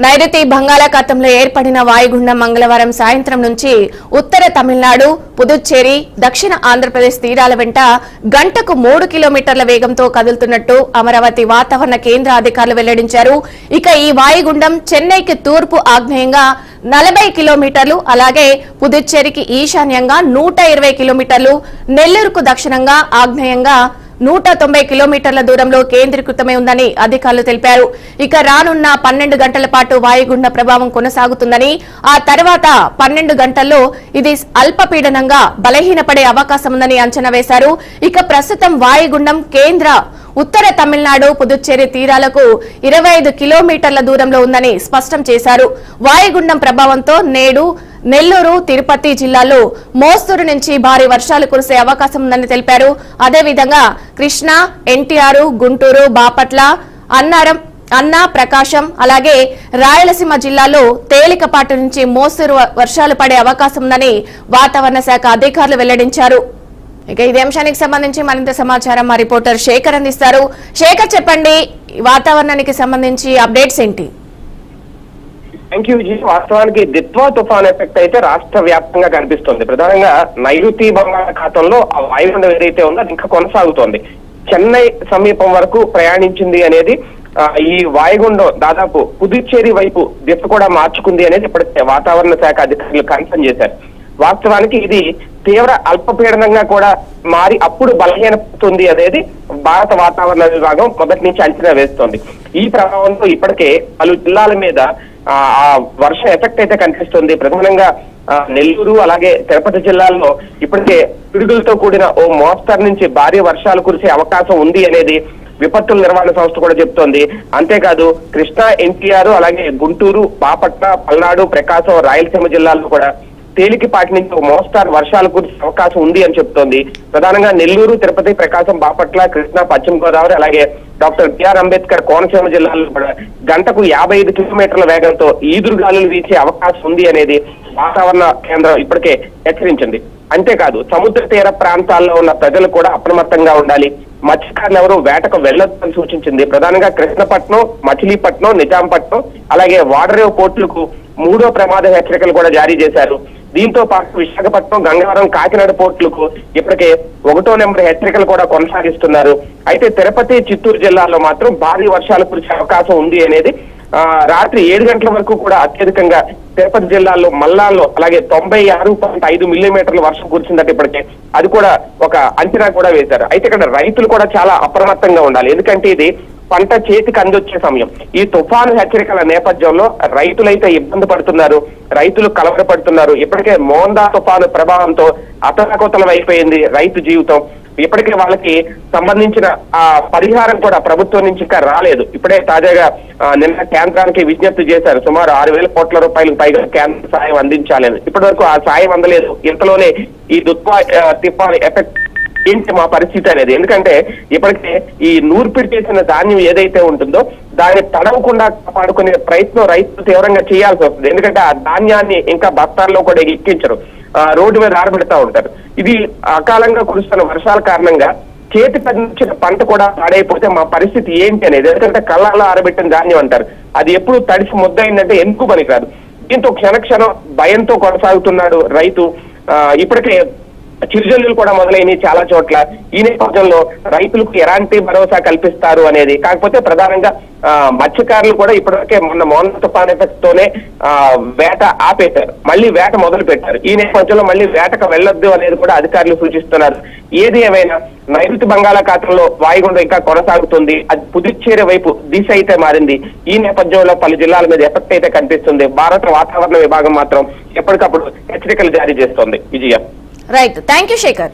నైరుతి బంగాళాఖాతంలో ఏర్పడిన వాయుగుండం మంగళవారం సాయంత్రం నుంచి ఉత్తర తమిళనాడు, పుదుచ్చేరి, దక్షిణ ఆంధ్రప్రదేశ్ తీరాల వెంట గంటకు 3 కిలోమీటర్ల వేగంతో కదులుతున్నట్టు అమరావతి వాతావరణ కేంద్ర అధికారులు వెల్లడించారు. ఇక ఈ వాయుగుండం చెన్నైకి తూర్పు ఆగ్నేయంగా 40 కిలోమీటర్లు, అలాగే పుదుచ్చేరికి ఈశాన్యంగా 120 కిలోమీటర్లు, నెల్లూరుకు దక్షిణంగా ఆగ్నేయంగా 190 కిలోమీటర్ల దూరంలో కేంద్రీకృతమై ఉందని అధికారులు తెలిపారు. ఇక రానున్న 12 గంటల పాటు వాయుగుండ ప్రభావం కొనసాగుతుందని, ఆ తర్వాత 12 గంటల్లో ఇది అల్పపీడనంగా బలహీనపడే అవకాశం ఉందని అంచనా వేశారు. ఇక ప్రస్తుతం వాయుగుండం కేంద్ర ఉత్తర తమిళనాడు, పుదుచ్చేరి తీరాలకు 25 కిలోమీటర్ల దూరంలో ఉందని స్పష్టం చేశారు. వాయుగుండం ప్రభావంతో నేడు నెల్లూరు, తిరుపతి జిల్లాల్లో మోస్తరు నుంచి భారీ వర్షాలు కురిసే అవకాశం ఉందని తెలిపారు. అదేవిధంగా కృష్ణా, ఎన్టీఆర్, గుంటూరు, బాపట్ల, అన్నా, ప్రకాశం, అలాగే రాయలసీమ జిల్లాలో తేలికపాటి నుంచి మోస్తరు వర్షాలు పడే అవకాశం ఉందని వాతావరణ శాఖ అధికారులు వెల్లడించారు. ఇక ఇదే అంశానికి సంబంధించి మరింత సమాచారం మా రిపోర్టర్ శేఖర్ అందిస్తారు. శేఖర్, చెప్పండి, వాతావరణానికి సంబంధించి అప్డేట్స్ ఏంటి? Thank you Vijay. వాస్తవానికి దిత్వా తుఫాన్ ఎఫెక్ట్ అయితే రాష్ట్ర వ్యాప్తంగా కనిపిస్తుంది. ప్రధానంగా నైరుతి బంగాళాఖాతంలో ఆ వాయుగుండం ఏదైతే ఉందో అది ఇంకా కొనసాగుతోంది. చెన్నై సమీపం వరకు ప్రయాణించింది అనేది ఈ వాయుగుండం దాదాపు పుదుచ్చేరి వైపు దిశ కూడా మార్చుకుంది అనేది ఇప్పటికే వాతావరణ శాఖ అధికారులు కన్ఫర్మ్ చేశారు. వాస్తవానికి ఇది తీవ్ర అల్పపీడనంగా కూడా మారి అప్పుడు బలహీనపడుతుంది అనేది భారత వాతావరణ విభాగం మొదటి నుంచి అంచనా వేస్తోంది. ఈ ప్రభావంతో ఇప్పటికే పలు జిల్లాల మీద ఆ వర్ష ఎఫెక్ట్ అయితే కనిపిస్తుంది. ప్రధానంగా నెల్లూరు, అలాగే తిరుపతి జిల్లాల్లో ఇప్పటికే పిడుగులతో కూడిన ఓ మోస్తరు నుంచి భారీ వర్షాలు కురిసే అవకాశం ఉంది అనేది విపత్తుల నిర్వహణ సంస్థ కూడా చెప్తోంది. అంతేకాదు కృష్ణా, ఎన్టీఆర్, అలాగే గుంటూరు, బాపట్ల, పల్నాడు, ప్రకాశం, రాయలసీమ జిల్లాల్లో కూడా తేలికపాటి నుంచి మోస్తారు వర్షాలు కురిసే అవకాశం ఉంది అని చెప్తోంది. ప్రధానంగా నెల్లూరు, తిరుపతి, ప్రకాశం, బాపట్ల, కృష్ణా, పశ్చిమ గోదావరి, అలాగే డాక్టర్ బిఆర్ అంబేద్కర్ కోనసీమ జిల్లాల్లో కూడా గంటకు 55 కిలోమీటర్ల వేగంతో ఈదురుగాలులు వీచే అవకాశం ఉంది అనేది వాతావరణ కేంద్రం ఇప్పటికే హెచ్చరించింది. అంతేకాదు సముద్ర తీర ప్రాంతాల్లో ఉన్న ప్రజలు కూడా అప్రమత్తంగా ఉండాలి. మత్స్యకారులు ఎవరు వేటకు వెళ్లొద్దని సూచించింది. ప్రధానంగా కృష్ణపట్నం, మచిలీపట్నం, నిజాంపట్నం, అలాగే వాడరేవు పోర్టులకు 3వ ప్రమాద హెచ్చరికలు కూడా జారీ చేశారు. దీంతో పాటు విశాఖపట్నం, గంగవరం, కాకినాడ పోర్టులకు ఇప్పటికే 1వ నెంబర్ హెచ్చరికలు కూడా కొనసాగిస్తున్నారు. అయితే తిరుపతి, చిత్తూరు జిల్లాలో మాత్రం భారీ వర్షాలు కురిసే అవకాశం ఉంది అనేది రాత్రి 7 గంటల వరకు కూడా అత్యధికంగా తిరుపతి జిల్లాలో మల్లాల్లో అలాగే 96.5 మిల్లీమీటర్ల వర్షం కురిసిందట ఇప్పటికే. అది కూడా ఒక అంచనా కూడా వేశారు. అయితే ఇక్కడ రైతులు కూడా చాలా అప్రమత్తంగా ఉండాలి. ఎందుకంటే ఇది పంట చేతికి అందొచ్చే సమయం. ఈ తుఫాను హెచ్చరికల నేపథ్యంలో రైతులైతే ఇబ్బంది పడుతున్నారు, రైతులు కలవరపడుతున్నారు. ఇప్పటికే మోందా తుఫాను ప్రభావంతో అతలాకుతలం అయిపోయింది రైతు జీవితం. ఇప్పటికే వాళ్ళకి సంబంధించిన పరిహారం కూడా ప్రభుత్వం నుంచి ఇంకా రాలేదు. ఇప్పుడే తాజాగా నిన్న కేంద్రానికి విజ్ఞప్తి చేశారు. సుమారు 6,000 కోట్ల రూపాయలకు పైగా కేంద్ర సాయం అందించాలని. ఇప్పటి వరకు ఆ సాయం అందలేదు. ఇంతలోనే ఈ తుఫాను ఎఫెక్ట్ ఏంటి మా పరిస్థితి అనేది. ఎందుకంటే ఇప్పటికే ఈ నూర్పిడి చేసిన ధాన్యం ఏదైతే ఉంటుందో దాన్ని తడవకుండా కాపాడుకునే ప్రయత్నం రైతులు తీవ్రంగా చేయాల్సి వస్తుంది. ఎందుకంటే ఆ ధాన్యాన్ని ఇంకా బస్తాల్లో కూడా ఎక్కించరు, రోడ్డు మీద ఆరబెడతా ఉంటారు. ఇది అకాలంగా కురుస్తున్న వర్షాల కారణంగా చేతి పండించిన పంట కూడా పాడైపోతే మా పరిస్థితి ఏంటి అనేది. ఎందుకంటే కళ్ళాల్లో ఆరబెట్టిన ధాన్యం అంటారు, అది ఎప్పుడు తడిసి ముద్దయిందంటే ఎందుకు పనికిరాదు. దీంతో క్షణక్షణం భయంతో కొనసాగుతున్నాడు రైతు. ఇప్పటికే చిరుజల్లులు కూడా మొదలైనవి చాలా చోట్ల. ఈ నేపథ్యంలో రైతులకు ఎలాంటి భరోసా కల్పిస్తారు అనేది. కాకపోతే ప్రధానంగా మత్స్యకారులు కూడా ఇప్పటికే మొన్న మోందా తుఫాన్ ఎఫెక్ట్ తోనే వేట ఆపేశారు, మళ్ళీ వేట మొదలు పెట్టారు. ఈ నేపథ్యంలో మళ్ళీ వేటకు వెళ్లొద్దు అనేది కూడా అధికారులు సూచిస్తున్నారు. ఏది ఏమైనా నైరుతి బంగాళాఖాతంలో వాయుగుండం ఇంకా కొనసాగుతుంది. అది పుదుచ్చేరి వైపు దిశ అయితే మారింది. ఈ నేపథ్యంలో పలు జిల్లాల మీద ఎఫెక్ట్ అయితే కనిపిస్తుంది. భారత వాతావరణ విభాగం మాత్రం ఎప్పటికప్పుడు హెచ్చరికలు జారీ చేస్తోంది. Vijaya. Right, thank you Shekhar.